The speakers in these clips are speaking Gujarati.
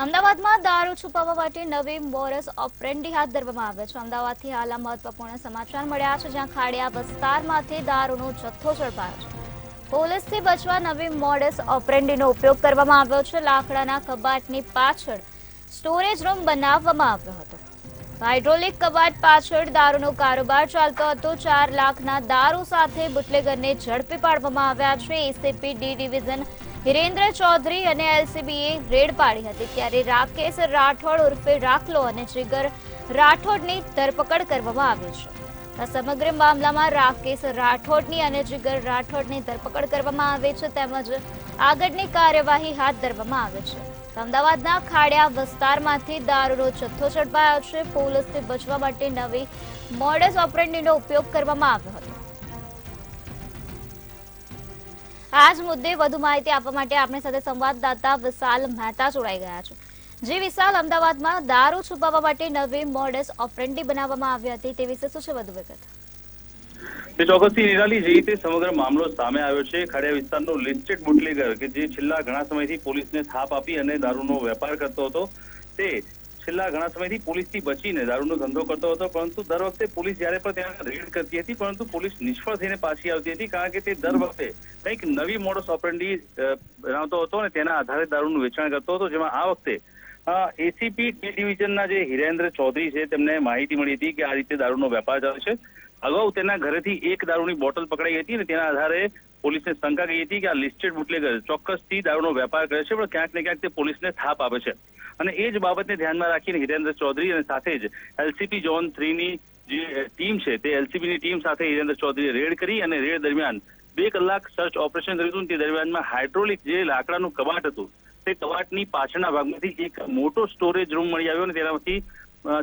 અમદાવાદમાં દારૂ છુપાવવા માટે નવી મોરસ ઓપરેન્ડી હાથ ધરવામાં આવે છે। અમદાવાદથી હાલ મહત્વપૂર્ણ સમાચાર મળ્યા છે, જ્યાં ખાડિયા વિસ્તારમાંથી દારૂનો જથ્થો ઝડપાયો છે। પોલીસથી બચવા નવી મોડસ ઓપરેન્ડીનો ઉપયોગ કરવામાં આવ્યો છે। લાકડાના કબાટની પાછળ સ્ટોરેજ રૂમ બનાવવામાં આવ્યો હતો। હાઇડ્રોલિક કબાટ પાછળ દારૂનો કારોબાર ચાલતો હતો। 4 લાખના દારૂ સાથે બુટલેગરને ઝડપી પાડવામાં આવ્યા છે। ACP D division Hirendra Chaudhary અને એલસીબીએ રેડ પાડી હતી, ત્યારે રાકેશ રાઠોડ ઉર્ફે રાખલો અને જીગર રાઠોડની ધરપકડ કરવામાં આવી છે। આ સમગ્ર મામલામાં રાકેશ રાઠોડની અને જીગર રાઠોડની ધરપકડ કરવામાં આવી છે, તેમજ આગળની કાર્યવાહી હાથ ધરવામાં આવી છે। અમદાવાદના ખાડિયા વિસ્તારમાંથી દારૂનો જથ્થો ઝડપાયો છે। પોલીસથી બચવા માટે નવી મોડસ ઓપરેન્ડીનો ઉપયોગ કરવામાં આવ્યો હતો। આ જ મુદ્દે વધુ માહિતી આપવા માટે આપણી સાથે સંવાદદાતા વિશાલ મહેતા જોડાઈ ગયા છે। જે વિશાલ, અમદાવાદમાં દારૂ છુપાવવા માટે નવી મોડસ ઓપરેન્ડી બનાવવામાં આવી હતી, તે વિશે શું છે વધુ વિગત? તે ચોક્કસથી નિરાલી, જે રીતે સમગ્ર મામલો સામે આવ્યો છે, ખાડિયા વિસ્તારનો લિસ્ટેડ બુટલેગર કે જે છેલ્લા ઘણા સમયથી પોલીસને થાપ આપી અને દારૂનો વેપાર કરતો હતો, તે છેલ્લા ઘણા સમયથી પોલીસથી બચીને દારૂનો ધંધો કરતો હતો। પરંતુ દર વખતે પોલીસ જ્યારે પણ ત્યાં રેડ કરતી હતી, પરંતુ પોલીસ નિષ્ફળ થઈને પાછી આવતી હતી, કારણ કે તે દર વખતે કંઈક નવી મોડસ ઓપરેન્ડી બનાવતો હતો અને તેના આધારે દારૂનું વેચાણ કરતો હતો। જેમાં આ વખતે એસીપી ડી ડિવિઝનના જે હિરેન્દ્ર ચૌધરી છે, તેમને માહિતી મળી હતી કે આ રીતે દારૂનો વેપાર ચાલે છે। અગાઉ તેના ઘરેથી એક દારૂની બોટલ પકડાઈ હતી અને તેના આધારે પોલીસને શંકા ગઈ હતી કે આ લિસ્ટેડ બુટલેગર ચોક્કસથી દારૂનો વેપાર કરે છે, પણ ક્યાંક ને ક્યાંક તે પોલીસને થાપ આપે છે। અને એ જ બાબતને ધ્યાનમાં રાખીને હિરેન્દ્ર ચૌધરી અને સાથે જ એલસીબી ઝોન 3 ની જે ટીમ છે, તે એલસીબીની ટીમ સાથે હિરેન્દ્ર ચૌધરીએ રેડ કરી અને રેડ દરમિયાન 2 કલાક સર્ચ ઓપરેશન કર્યું હતું। તે દરમિયાનમાં હાઇડ્રોલિક જે લાકડાનું કબાટ હતું, તે કબાટની પાછળના ભાગમાંથી એક મોટો સ્ટોરેજ રૂમ મળી આવ્યો અને તેનામાંથી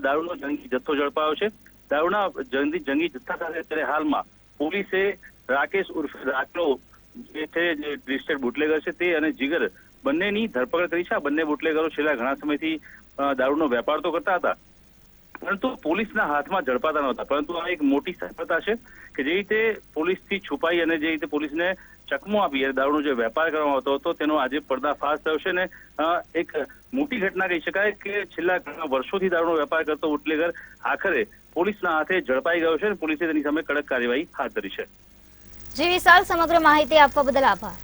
દારૂનો જંગી જથ્થો ઝડપાયો છે। દારૂના જંગી જથ્થા સાથે અત્યારે હાલમાં પોલીસે રાકેશ ઉર્ફે રાખલો જે છે, જે લિસ્ટેડ બુટલેગર છે, તે અને જીગર બંનેની ધરપકડ કરી છે। આ બંને બુટલેગરો છેલ્લા ઘણા સમયથી દારૂનો વેપાર તો કરતા હતા, પરંતુ પોલીસના હાથમાં ઝડપાતા નહોતા। પરંતુ આ એક મોટી સફળતા છે કે જે રીતે પોલીસથી છુપાઈ અને જે રીતે પોલીસને ચકમો આપી અને દારૂનો જે વેપાર કરવામાં આવતો હતો, તેનો આજે પર્દાફાશ થયો છે। અને એક મોટી ઘટના કહી શકાય કે છેલ્લા ઘણા વર્ષોથી દારૂનો વેપાર કરતો બુટલેગર આખરે પોલીસના હાથે ઝડપાઈ ગયો છે અને પોલીસે તેની સામે કડક કાર્યવાહી હાથ ધરી છે। જી વિશાલ, સમગ્ર માહિતી આપવા બદલ આભાર।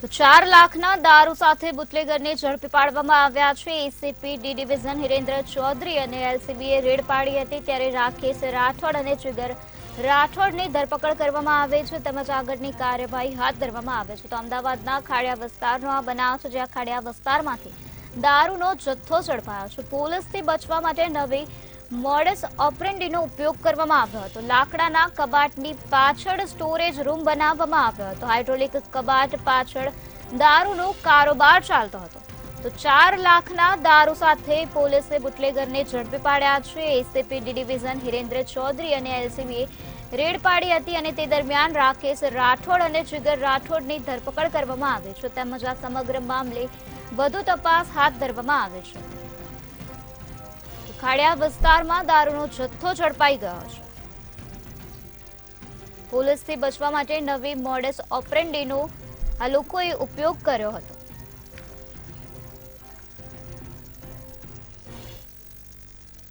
તો 4 લાખના દારૂ સાથે બુટલેગરને ઝડપી પાડવામાં આવ્યા છે। ACP D division Hirendra Chaudhary અને એલસીબીએ રેડ પાડી હતી, ત્યારે રાકેશ રાઠોડ અને જીગર રાઠોડની ધરપકડ કરવામાં આવે છે, તેમજ આગળની કાર્યવાહી હાથ ધરવામાં આવે છે। તો અમદાવાદના ખાડિયા વિસ્તારનો આ બનાવ છે, જ્યાં ખાડિયા વિસ્તારમાંથી દારૂનો જથ્થો ઝડપાયો છે। પોલીસથી બચવા માટે નવી મોડસ ઓપરેન્ડીનો ઉપયોગ કરવામાં આવ્યો હતો। લાકડાના કબાટની પાછળ સ્ટોરેજ રૂમ બનાવવામાં આવ્યો હતો। હાઇડ્રોલિક કબાટ પાછળ દારૂનો કારોબાર ચાલતો હતો। તો 4 લાખના દારૂ સાથે પોલીસે બુટલેગરને ઝડપી પાડ્યા છે। ACP D division Hirendra Chaudhary અને એલસીબીએ રેડ પાડી હતી અને તે દરમિયાન રાકેશ રાઠોડ અને જીગર રાઠોડની ધરપકડ કરવામાં આવી છે, તેમજ આ સમગ્ર મામલે વધુ તપાસ હાથ ધરવામાં આવી છે। ખાડિયા વિસ્તારમાં દારૂનો જથ્થો ઝડપાઈ ગયો છે। પોલીસથી બચવા માટે નવી મોડસ ઓપરેન્ડીનો આ લોકોએ ઉપયોગ કર્યો હતો।